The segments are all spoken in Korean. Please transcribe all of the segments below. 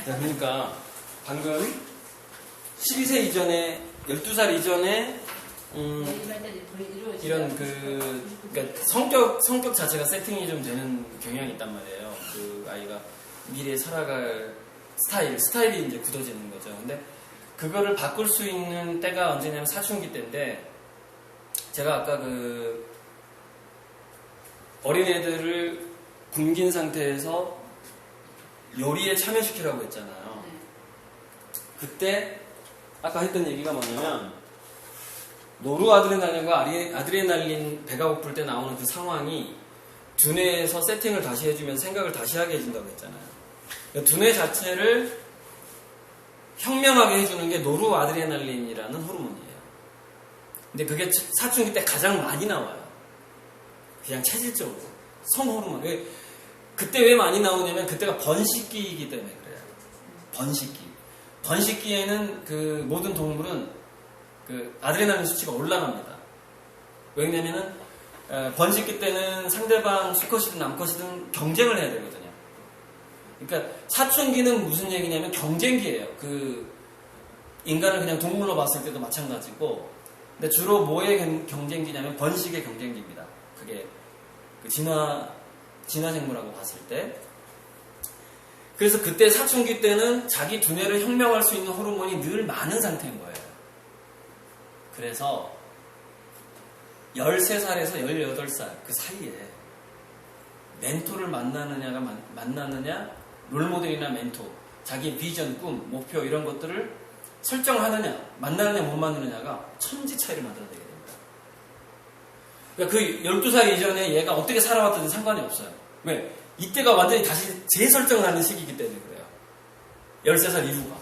자, 그러니까 방금 12세 이전에 12살 이전에 이런 그러니까 성격 자체가 세팅이 좀 되는 경향이 있단 말이에요. 그 아이가 미래에 살아갈 스타일이 이제 굳어지는 거죠. 근데 그거를 바꿀 수 있는 때가 언제냐면 사춘기 때인데, 제가 아까 그 어린애들을 굶긴 상태에서 요리에 참여시키라고 했잖아요. 그때 아까 했던 얘기가 뭐냐면, 노르아드레날린과 아드레날린 배가 고플 때 나오는 그 상황이 두뇌에서 세팅을 다시 해주면 생각을 다시 하게 해준다고 했잖아요. 그러니까 두뇌 자체를 현명하게 해주는 게 노르아드레날린이라는 호르몬이에요. 근데 그게 사춘기 때 가장 많이 나와요. 그냥 체질적으로. 성호르몬. 그때 왜 많이 나오냐면 그때가 번식기이기 때문에 그래요. 번식기에는 그 모든 동물은 그 아드레날린 수치가 올라갑니다. 왜냐면은 번식기 때는 상대방 수컷이든 남컷이든 경쟁을 해야 되거든요. 그러니까 사춘기는 무슨 얘기냐면 경쟁기예요. 그 인간을 그냥 동물로 봤을 때도 마찬가지고, 근데 주로 뭐의 경쟁기냐면 번식의 경쟁기입니다. 그게 그 진화생물하고 봤을 때. 그래서 그때 사춘기 때는 자기 두뇌를 혁명할 수 있는 호르몬이 늘 많은 상태인 거예요. 그래서 13살에서 18살 그 사이에 멘토를 만나느냐, 롤모델이나 멘토, 자기 비전, 꿈, 목표 이런 것들을 설정하느냐, 만나느냐 못 만나느냐가 천지 차이를 만들어내게 됩니다. 그러니까 그 12살 이전에 얘가 어떻게 살아왔든지 상관이 없어요. 왜? 이때가 완전히 다시 재설정을 하는 시기이기 때문에 그래요. 13살 이후가.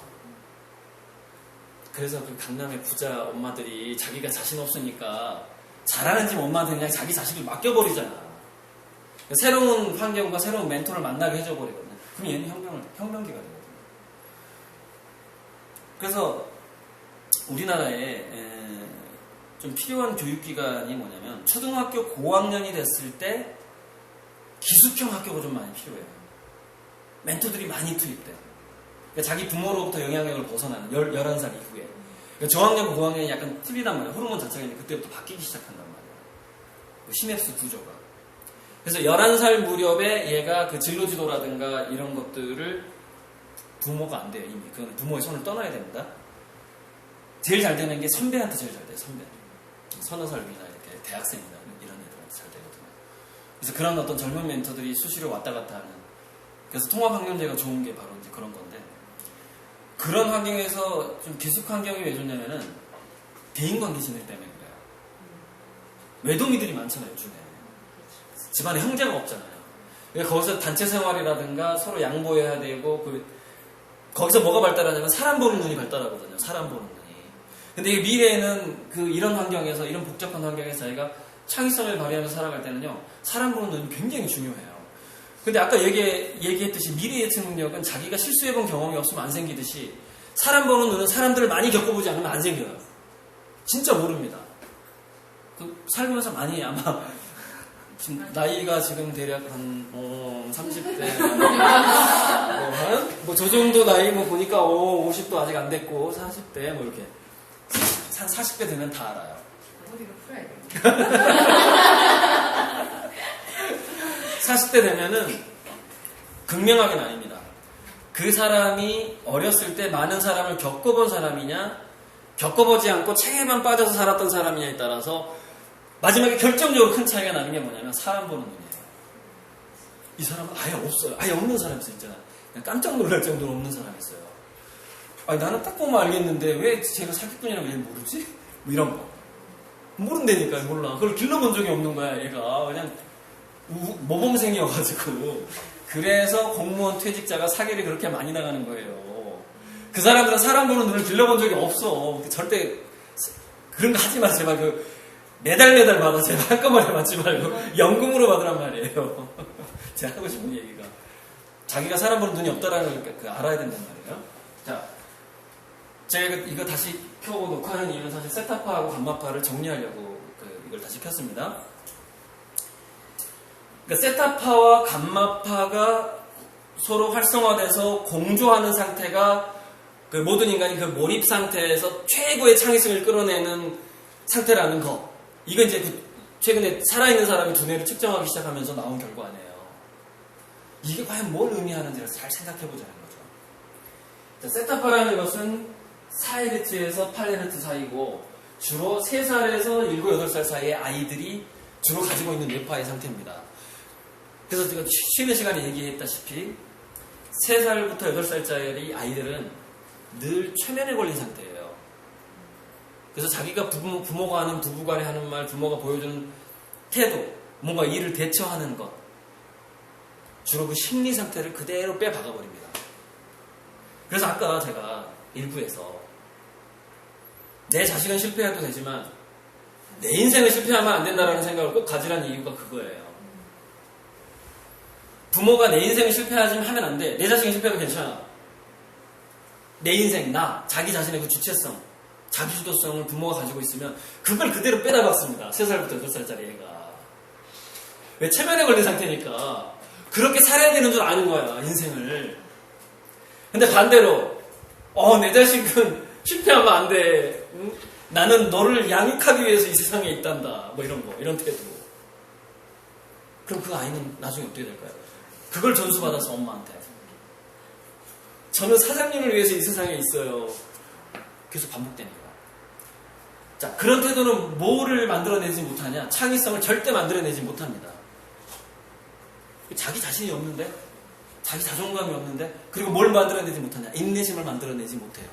그래서 그 강남의 부자 엄마들이 자기가 자신 없으니까 잘하는 집 엄마한테 그냥 자기 자식을 맡겨버리잖아. 새로운 환경과 새로운 멘토를 만나게 해줘버리거든요. 그럼 얘는 혁명기가 되거든요. 그래서 우리나라에 좀 필요한 교육기관이 뭐냐면, 초등학교 고학년이 됐을 때 기숙형 학교가 좀 많이 필요해요. 멘토들이 많이 투입돼요. 그러니까 자기 부모로부터 영향력을 벗어나는 11살 이후에. 그러니까 저학년, 고학년이 약간 틀리단 말이에요. 호르몬 자체가 그때부터 바뀌기 시작한단 말이에요. 그 시냅스 구조가. 그래서 11살 무렵에 얘가 그 진로지도라든가 이런 것들을 부모가 안 돼요, 이미. 그건 부모의 손을 떠나야 됩니다. 제일 잘 되는 게 선배한테 제일 잘 돼요, 선배. 서너 살 위나 이렇게 대학생이나 이런 애들한테 잘 되거든요. 그래서 그런 어떤 젊은 멘토들이 수시로 왔다 갔다 하는. 그래서 통합학년제가 좋은 게 바로 이제 그런 건데, 그런 환경에서 좀 기숙 환경이 왜 좋냐면은 대인관계 진행 때문에 그래요. 외동이들이 많잖아요, 요즘에. 집안에 형제가 없잖아요. 그러니까 거기서 단체 생활이라든가 서로 양보해야 되고, 거기서 뭐가 발달하냐면 사람 보는 눈이 발달하거든요. 사람 보는 눈이. 근데 이 미래에는 이런 환경에서, 이런 복잡한 환경에서 자기가 창의성을 발휘하면서 살아갈 때는요, 사람 보는 눈이 굉장히 중요해요. 근데 아까 얘기했듯이 미래 예측 능력은 자기가 실수해본 경험이 없으면 안 생기듯이, 사람 보는 눈은 사람들을 많이 겪어보지 않으면 안 생겨요. 진짜 모릅니다. 살면서 많이 아마, 지금 나이가 지금 대략 한 30대 뭐 저 정도 나이 뭐 보니까 50도 아직 안 됐고 40대 뭐 이렇게 한 40대 되면 다 알아요. 머리가 풀어야 돼. 40대 되면은 극명하게 나뉩니다. 그 사람이 어렸을 때 많은 사람을 겪어본 사람이냐, 겪어보지 않고 책에만 빠져서 살았던 사람이냐에 따라서 마지막에 결정적으로 큰 차이가 나는 게 뭐냐면 사람 보는 눈이에요. 이 사람은 아예 없어요. 아예 없는 사람이 있잖아. 그냥 깜짝 놀랄 정도로 없는 사람이 있어요. 아니, 나는 딱 보면 알겠는데 왜 제가 사기꾼이라고 얘 모르지? 뭐 이런 거. 모른다니까, 몰라. 그걸 길러본 적이 없는 거야, 얘가. 그냥 모범생이어가지고. 그래서 공무원 퇴직자가 사기를 그렇게 많이 나가는 거예요. 그 사람들은 사람 보는 눈을 길러본 적이 없어. 절대 그런 거 하지 마, 제발. 매달 받아. 제발 한꺼번에 받지 말고 연금으로 받으란 말이에요. 제가 하고 싶은 얘기가, 자기가 사람 보는 눈이 없다라는 걸 알아야 된단 말이에요. 자, 제가 이거 다시 켜고 녹화하는 이유는 사실 세타파하고 감마파를 정리하려고 이걸 다시 켰습니다. 그러니까 세타파와 감마파가 서로 활성화돼서 공조하는 상태가 그 모든 인간이 그 몰입 상태에서 최고의 창의성을 끌어내는 상태라는 거. 이건 이제 최근에 살아있는 사람의 두뇌를 측정하기 시작하면서 나온 결과네요. 이게 과연 뭘 의미하는지를 잘 생각해보자는 거죠. 자, 세타파라는 것은 4Hz에서 8Hz 사이고 주로 3살에서 7, 8살 사이의 아이들이 주로 가지고 있는 뇌파의 상태입니다. 그래서 제가 쉬는 시간에 얘기했다시피 3살부터 8살짜리 아이들은 늘 최면에 걸린 상태예요. 그래서 자기가 부모가 하는 부부간에 하는 말, 부모가 보여주는 태도, 뭔가 이를 대처하는 것, 주로 그 심리 상태를 그대로 빼박아버립니다. 그래서 아까 제가 일부에서 내 자식은 실패해도 되지만 내 인생을 실패하면 안 된다는 생각을 꼭 가지라는 이유가 그거예요. 부모가 내 인생을 실패하지만 하면 안 돼. 내 자식은 실패해도 괜찮아. 내 인생, 나, 자기 자신의 그 주체성, 자기 주도성을 부모가 가지고 있으면 그걸 그대로 빼다 박습니다. 3살부터 8살짜리 애가. 왜 체면에 걸린 상태니까 그렇게 살아야 되는 줄 아는 거야, 인생을. 근데 반대로 내 자식은 실패하면 안 돼. 응? 나는 너를 양육하기 위해서 이 세상에 있단다. 뭐 이런 거, 이런 태도. 그럼 그 아이는 나중에 어떻게 될까요? 그걸 전수받아서 엄마한테. 저는 사장님을 위해서 이 세상에 있어요. 계속 반복되는 거야. 자, 그런 태도는 뭐를 만들어내지 못하냐? 창의성을 절대 만들어내지 못합니다. 자기 자신이 없는데? 자기 자존감이 없는데? 그리고 뭘 만들어내지 못하냐? 인내심을 만들어내지 못해요.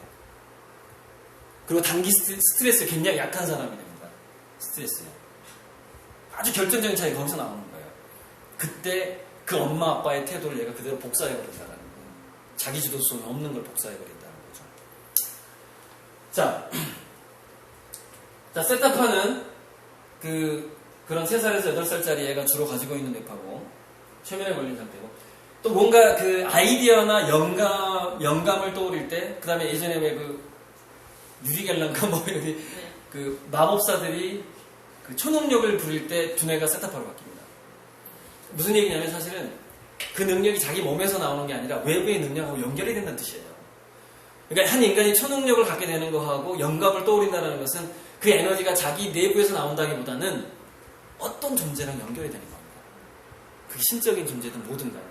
그리고 단기 스트레스에 굉장히 약한 사람이 됩니다. 스트레스에. 아주 결정적인 차이가 거기서 나오는 거예요. 그때 그 엄마 아빠의 태도를 얘가 그대로 복사해버린다는 거예요. 자기 주도성이 없는 걸 복사해버린다는 거죠. 자, 세타파는 그런 3살에서 8살짜리 애가 주로 가지고 있는 뇌파고, 최면에 걸린 상태고, 또 뭔가 그 아이디어나 영감을 떠올릴 때, 그 다음에 예전에 왜 유리겔란가 뭐 이런 그 마법사들이 그 초능력을 부릴 때 두뇌가 세타파로 바뀝니다. 무슨 얘기냐면 사실은 그 능력이 자기 몸에서 나오는 게 아니라 외부의 능력하고 연결이 된다는 뜻이에요. 그러니까 한 인간이 초능력을 갖게 되는 거하고 영감을 떠올린다는 것은 그 에너지가 자기 내부에서 나온다기보다는 어떤 존재랑 연결이 되는 겁니다. 그게 신적인 존재든 뭐든 간에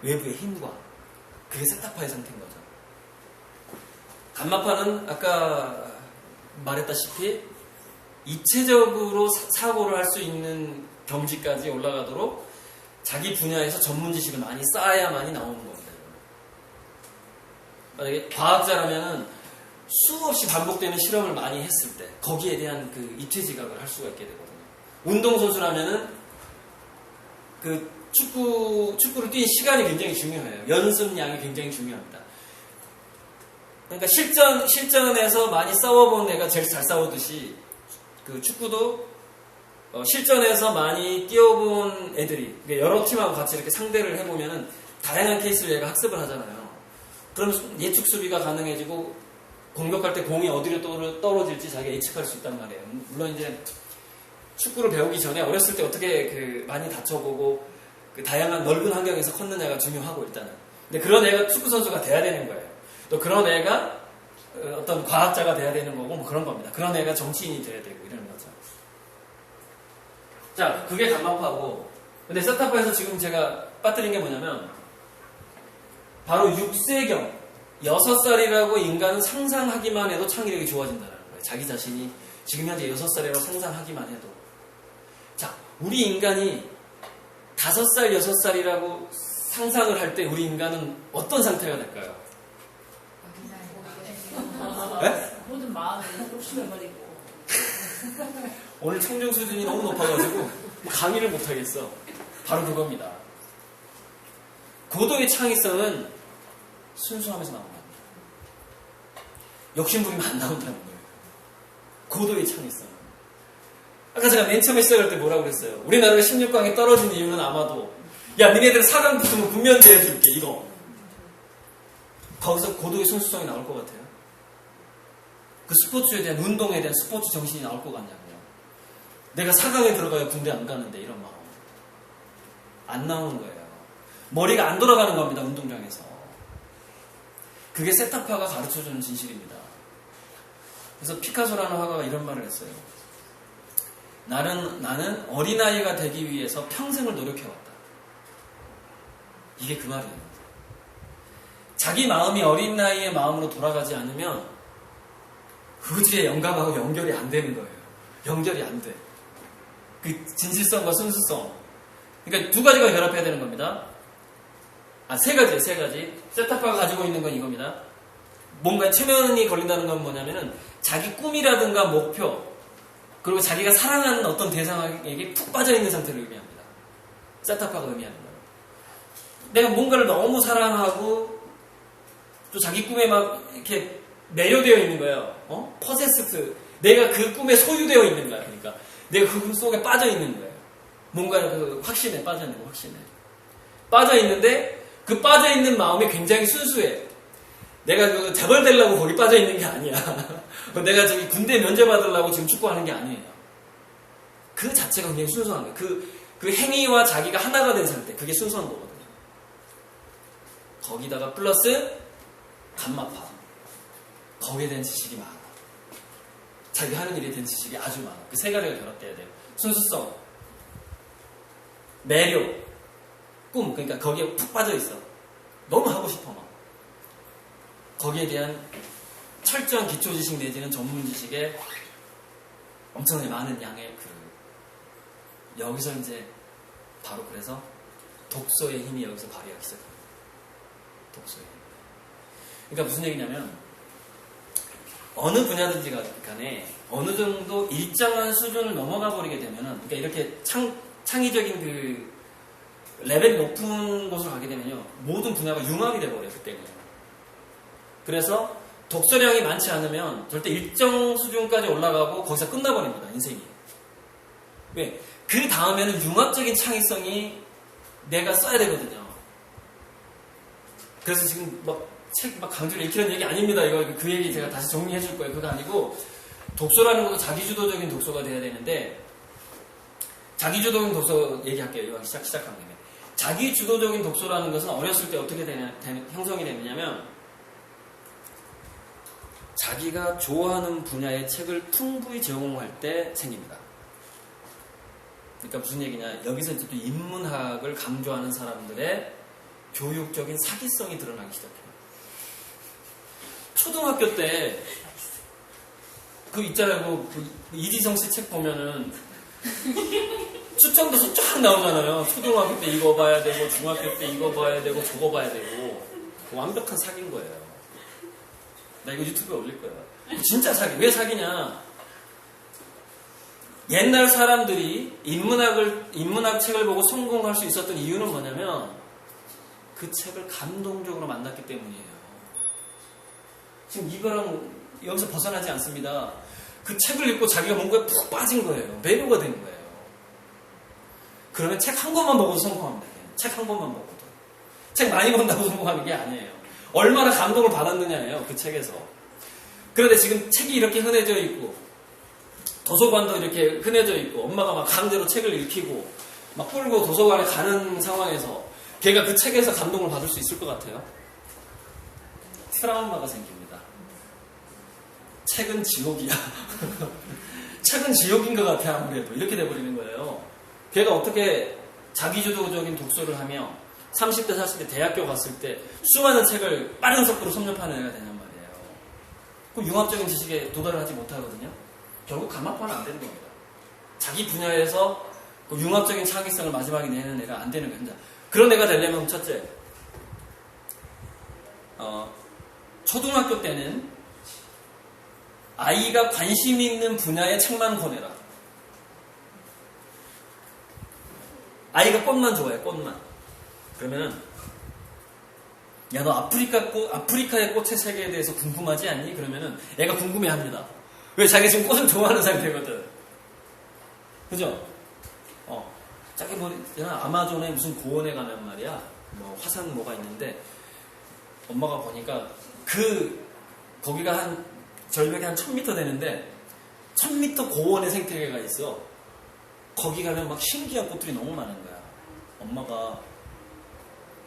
외부의 힘과 그게 세타파의 상태인 거죠. 감마파는 아까 말했다시피 입체적으로 사고를 할 수 있는 경지까지 올라가도록 자기 분야에서 전문 지식을 많이 쌓아야만이 나오는 겁니다. 만약에 과학자라면은 수없이 반복되는 실험을 많이 했을 때 거기에 대한 그 입체 지각을 할 수가 있게 되거든요. 운동선수라면은 그 축구를 뛴 시간이 굉장히 중요해요. 연습량이 굉장히 중요합니다. 그러니까 실전에서 많이 싸워본 애가 제일 잘 싸우듯이 그 축구도 실전에서 많이 뛰어본 애들이 여러 팀하고 같이 이렇게 상대를 해보면은 다양한 케이스를 얘가 학습을 하잖아요. 그러면 예측 수비가 가능해지고 공격할 때 공이 어디로 떨어질지 자기가 예측할 수 있단 말이에요. 물론 이제 축구를 배우기 전에 어렸을 때 어떻게 많이 다쳐보고 그 다양한 넓은 환경에서 컸느냐가 중요하고 일단은. 근데 그런 애가 축구 선수가 돼야 되는 거예요. 또 그런 애가 어떤 과학자가 돼야 되는 거고 뭐 그런 겁니다. 그런 애가 정치인이 돼야 되고 이러는 거죠. 자, 그게 감마파고. 근데 세타파에서 지금 제가 빠뜨린 게 뭐냐면 바로 6세경 6살이라고 인간은 상상하기만 해도 창의력이 좋아진다는 거예요. 자기 자신이 지금 현재 6살이라고 상상하기만 해도. 자, 우리 인간이 5살, 6살이라고 상상을 할 때 우리 인간은 어떤 상태가 될까요? 네? 모든 마음을 욕심해버리고. 오늘 청중 수준이 너무 높아가지고 강의를 못하겠어. 바로 그겁니다. 고도의 창의성은 순수함에서 나옵니다. 욕심부리면 안 나온다는 거예요. 고도의 창의성. 아까 제가 맨 처음에 시작할 때 뭐라고 그랬어요? 우리나라가 16강에 떨어진 이유는 아마도 야 니네들 4강 붙으면 군면제 해줄게 이거. 거기서 고도의 순수성이 나올 것 같아요. 그 스포츠에 대한 운동에 대한 스포츠 정신이 나올 것 같냐고요. 내가 4강에 들어가야 군대 안 가는데 이런 마음 안 나오는 거예요. 머리가 안 돌아가는 겁니다. 운동장에서. 그게 세타파가 가르쳐주는 진실입니다. 그래서 피카소라는 화가가 이런 말을 했어요. 나는 어린아이가 되기 위해서 평생을 노력해왔다. 이게 그 말이에요. 자기 마음이 어린아이의 마음으로 돌아가지 않으면 후지의 영감하고 연결이 안 되는 거예요. 연결이 안 돼. 그 진실성과 순수성. 그러니까 두 가지가 결합해야 되는 겁니다. 세 가지. 세타파가 가지고 있는 건 이겁니다. 뭔가 체면이 걸린다는 건 뭐냐면은 자기 꿈이라든가 목표, 그리고 자기가 사랑하는 어떤 대상에게 푹 빠져있는 상태를 의미합니다. 세타파가 의미하는 거예요. 내가 뭔가를 너무 사랑하고 또 자기 꿈에 막 이렇게 매료되어 있는 거예요. 퍼세스트. 내가 그 꿈에 소유되어 있는 거야. 그러니까 내가 그 꿈 속에 빠져 있는 거예요. 뭔가 그 확신에 빠져 있는 거, 확신에. 빠져 있는데 그 빠져 있는 마음이 굉장히 순수해. 내가 그 재벌되려고 거기 빠져 있는 게 아니야. 내가 저기 군대 면제 받으려고 지금 축구하는 게 아니에요. 그 자체가 굉장히 순수한 거예요. 그 행위와 자기가 하나가 된 상태. 그게 순수한 거거든요. 거기다가 플러스 감마파. 거기에 대한 지식이 많아. 자기가 하는 일에 대한 지식이 아주 많아. 그 세 가지가 결합돼야 돼요. 순수성, 매료, 꿈. 그러니까 거기에 푹 빠져 있어. 너무 하고 싶어 막. 거기에 대한 철저한 기초 지식 내지는 전문 지식에 엄청나게 많은 양의 여기서 이제 바로 그래서 독서의 힘이 여기서 발휘하기 시작합니다. 독서의 힘. 그러니까 무슨 얘기냐면 어느 분야든지 간에 어느 정도 일정한 수준을 넘어가 버리게 되면은, 그러니까 이렇게 창의적인 그 레벨이 높은 곳으로 가게 되면요, 모든 분야가 융합이 돼버려요. 그때는. 그래서 독서량이 많지 않으면 절대 일정 수준까지 올라가고 거기서 끝나버립니다. 인생이. 왜? 그 다음에는 융합적인 창의성이 내가 써야 되거든요. 그래서 지금 책 강조를 읽히는 얘기 아닙니다. 이거 그 얘기 제가 다시 정리해 줄 거예요. 그거 아니고, 독서라는 것도 자기주도적인 독서가 돼야 되는데, 자기주도적인 독서 얘기할게요. 이왕 시작한 김에. 자기주도적인 독서라는 것은 어렸을 때 어떻게 형성이 되느냐면, 자기가 좋아하는 분야의 책을 풍부히 제공할 때 생깁니다. 그러니까 무슨 얘기냐, 여기서 이제 또 인문학을 강조하는 사람들의 교육적인 사기성이 드러나기 시작해요. 초등학교 때 그 있잖아요, 그 이지성 씨 책 보면은 추천도서 쫙 나오잖아요. 초등학교 때 이거 봐야 되고, 중학교 때 이거 봐야 되고, 저거 봐야 되고. 완벽한 사기인 거예요. 나 이거 유튜브에 올릴 거야. 진짜 사기. 왜 사기냐? 옛날 사람들이 인문학 책을 보고 성공할 수 있었던 이유는 뭐냐면, 그 책을 감동적으로 만났기 때문이에요. 지금 이거랑 여기서 벗어나지 않습니다. 그 책을 읽고 자기가 뭔가에 푹 빠진 거예요. 매료가 된 거예요. 그러면 책 한 권만 보고도 성공합니다. 책 한 권만 보고도. 책 많이 본다고 성공하는 게 아니에요. 얼마나 감동을 받았느냐예요. 그 책에서. 그런데 지금 책이 이렇게 흔해져 있고, 도서관도 이렇게 흔해져 있고, 엄마가 막 강제로 책을 읽히고 막 끌고 도서관에 가는 상황에서 걔가 그 책에서 감동을 받을 수 있을 것 같아요? 트라우마가 생깁니다. 책은 지옥이야. 책은 지옥인 것 같아. 아무래도 이렇게 돼버리는 거예요. 걔가 어떻게 자기주도적인 독서를 하며 30대 40대 대학교 갔을 때 수많은 책을 빠른 속도로 섭렵하는 애가 되냔 말이에요. 그럼 융합적인 지식에 도달을 하지 못하거든요. 결국 감마파는 안 되는 겁니다. 자기 분야에서 그 융합적인 창의성을 마지막에 내는 애가 안 되는 거예요. 그런 애가 되려면 첫째, 초등학교 때는 아이가 관심 있는 분야의 책만 권해라. 아이가 꽃만 좋아해, 꽃만. 그러면은, 야, 너 아프리카의 꽃의 세계에 대해서 궁금하지 않니? 그러면은 애가 궁금해 합니다. 왜? 자기가 지금 꽃을 좋아하는 상태거든. 그죠? 자기 아마존에 무슨 고원에 가면 말이야, 화산 뭐가 있는데, 엄마가 보니까 거기가 절벽이 한 1000m 되는데 1000m 고원의 생태계가 있어. 거기 가면 막 신기한 꽃들이 너무 많은 거야. 엄마가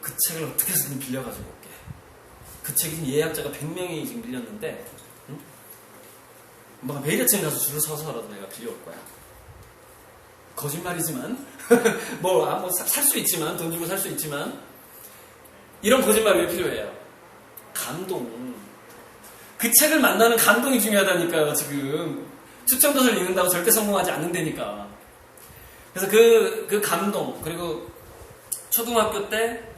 그 책을 어떻게 해서든 빌려가지고 올게. 그 책이 지금 예약자가 100명이 지금 밀렸는데, 응? 막 매일 아침 가서 줄을 서서라도 내가 빌려올 거야. 거짓말이지만, 살 수 있지만, 돈 주고 살 수 있지만, 이런 거짓말이 왜 필요해요? 감동. 그 책을 만나는 감동이 중요하다니까요, 지금. 추천도서를 읽는다고 절대 성공하지 않는다니까. 그래서 그 감동, 그리고 초등학교 때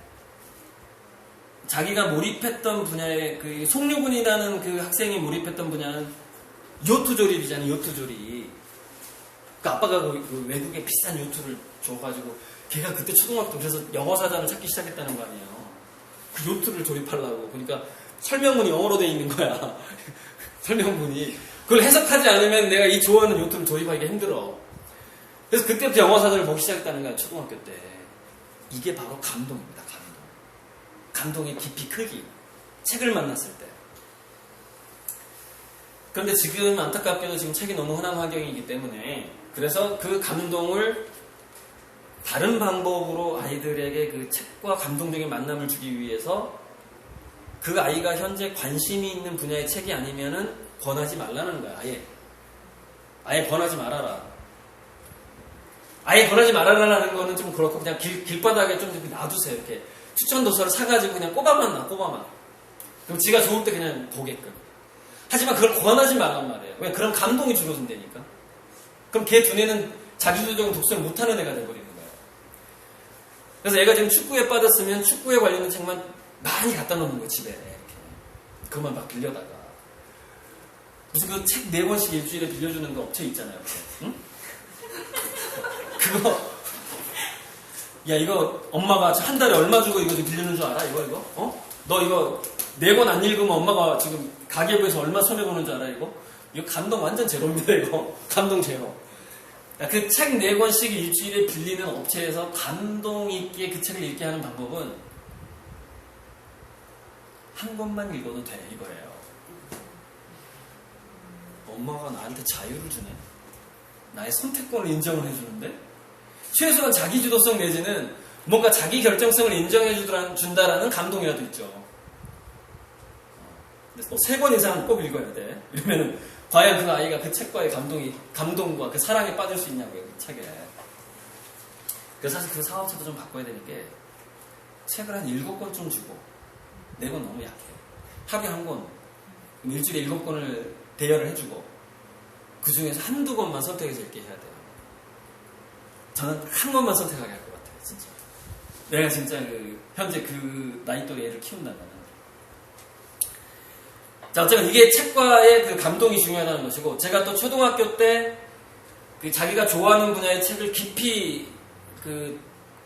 자기가 몰입했던 분야의 그 송유근이라는 그 학생이 몰입했던 분야는 요트 조립이잖아요, 요트 조립. 그 아빠가 그 외국에 비싼 요트를 줘가지고 걔가 그때 초등학교 그래서 영어 사전을 찾기 시작했다는 거 아니에요. 그 요트를 조립하려고. 그러니까 설명문이 영어로 돼 있는 거야. 설명문이. 그걸 해석하지 않으면 내가 이 좋아하는 요트를 조립하기가 힘들어. 그래서 그때부터 영어 사전을 보기 시작했다는 거야, 초등학교 때. 이게 바로 감동입니다, 감동. 감동의 깊이, 크기. 책을 만났을 때. 그런데 지금 안타깝게도 지금 책이 너무 흔한 환경이기 때문에 그래서 그 감동을 다른 방법으로 아이들에게 그 책과 감동적인 만남을 주기 위해서 그 아이가 현재 관심이 있는 분야의 책이 아니면은 권하지 말라는 거야, 아예 권하지 말아라. 아예 권하지 말아라라는 거는 좀 그렇고 그냥 길바닥에 좀 이렇게 놔두세요. 이렇게 추천 도서를 사가지고 그냥 꼽아만. 그럼 지가 좋을 때 그냥 보게끔. 하지만 그걸 권하지 말란 말이에요. 왜? 그럼 감동이 줄어든다니까. 그럼 걔 두뇌는 자기주도적인 독서를 못하는 애가 돼버리는 거예요. 그래서 애가 지금 축구에 빠졌으면 축구에 관련된 책만 많이 갖다 놓는 거예요, 집에. 이렇게. 그것만 막 빌려다가. 무슨 그 책 4권씩 일주일에 빌려주는 그 업체 있잖아요. 응? 그거. 야, 이거 엄마가 한 달에 얼마 주고 이거 빌려주는 줄 알아? 이거? 너 이거 4권 안 읽으면 엄마가 지금 가계부에서 얼마 손해보는 줄 알아, 이거? 이거 감동 완전 제로입니다, 이거. 감동 제로. 그 책 4권씩 일주일에 빌리는 업체에서 감동 있게 그 책을 읽게 하는 방법은 한 권만 읽어도 돼, 이거예요. 엄마가 나한테 자유를 주네? 나의 선택권을 인정을 해주는데? 최소한 자기주도성 내지는 뭔가 자기 결정성을 인정해준다라는 감동이라도 있죠. 3권 이상은 꼭 읽어야 돼. 이러면은 과연 그 아이가 그 책과의 감동과 그 사랑에 빠질 수 있냐고요, 그 책에. 그래서 사실 그 사업체도 좀 바꿔야 되는 게 책을 한 7권쯤 주고 4권 너무 약해. 하루에 1권. 일주일에 7권을 대여를 해주고 그 중에서 한두 권만 선택해서 읽게 해야 돼요. 저는 한 권만 선택하게 할 것 같아요, 진짜. 내가 진짜 현재 그 나이 또래 애를 키운다면. 자, 어쨌든 이게 책과의 그 감동이 중요하다는 것이고, 제가 또 초등학교 때 그 자기가 좋아하는 분야의 책을 깊이 그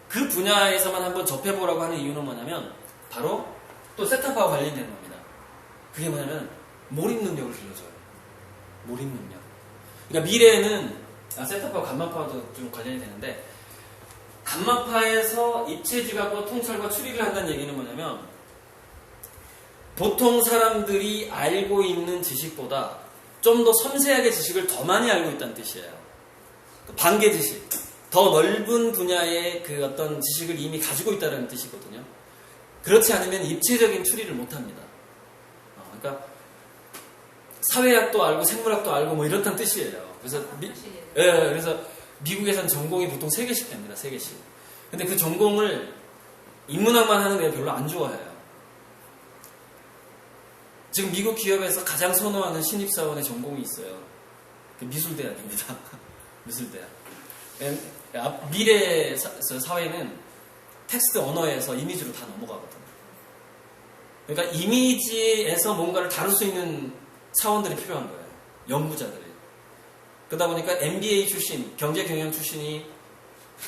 분야에서만 한번 접해보라고 하는 이유는 뭐냐면, 바로 또 세타파와 관련된 겁니다. 그게 뭐냐면, 몰입 능력을 길러줘요. 몰입 능력. 그러니까 미래에는, 세타파와 감마파도 좀 관련이 되는데, 감마파에서 입체지각과 통찰과 추리를 한다는 얘기는 뭐냐면, 보통 사람들이 알고 있는 지식보다 좀 더 섬세하게 지식을 더 많이 알고 있다는 뜻이에요. 반개 지식, 더 넓은 분야의 그 어떤 지식을 이미 가지고 있다는 뜻이거든요. 그렇지 않으면 입체적인 추리를 못합니다. 그러니까 사회학도 알고 생물학도 알고 뭐 이렇다는 뜻이에요. 그래서 그래서 미국에서는 전공이 보통 3개씩 됩니다. 3개씩. 근데 그 전공을 인문학만 하는 애가 별로 안 좋아해요. 지금 미국 기업에서 가장 선호하는 신입사원의 전공이 있어요. 미술대학입니다. 미술대학. 미래 사회는 텍스트 언어에서 이미지로 다 넘어가거든요. 그러니까 이미지에서 뭔가를 다룰 수 있는 사원들이 필요한 거예요. 연구자들이. 그러다 보니까 MBA 출신, 경제경영 출신이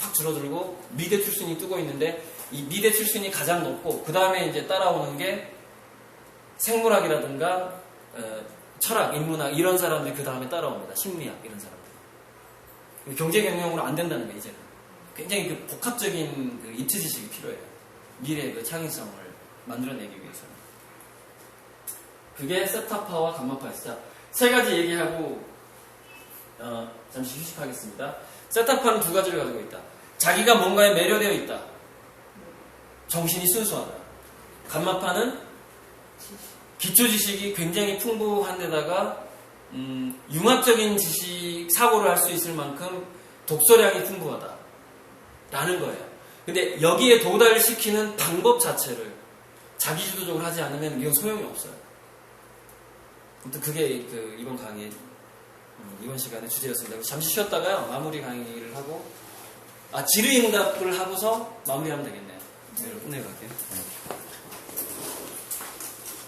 확 줄어들고 미대 출신이 뜨고 있는데 이 미대 출신이 가장 높고 그 다음에 이제 따라오는 게 생물학이라든가 철학, 인문학 이런 사람들이 그 다음에 따라옵니다. 심리학 이런 사람들. 경제경영으로 안 된다는 게 이제는 굉장히 그 복합적인 그 입체 지식이 필요해요. 미래의 그 창의성을 만들어내기 위해서는. 그게 세타파와 감마파였어요. 3가지 얘기하고 잠시 휴식하겠습니다. 세타파는 2가지를 가지고 있다. 자기가 뭔가에 매료되어 있다. 정신이 순수하다. 간마파는 기초 지식이 굉장히 풍부한 데다가 융합적인 지식 사고를 할 수 있을 만큼 독서량이 풍부하다 라는 거예요. 근데 여기에 도달시키는 방법 자체를 자기주도적으로 하지 않으면 이건 소용이 없어요. 아무튼 그게 그 이번 강의 이번 시간의 주제였습니다. 잠시 쉬었다가요 마무리 강의를 하고 질의응답을 하고서 마무리하면 되겠네요. 네, 끝내고 갈게요.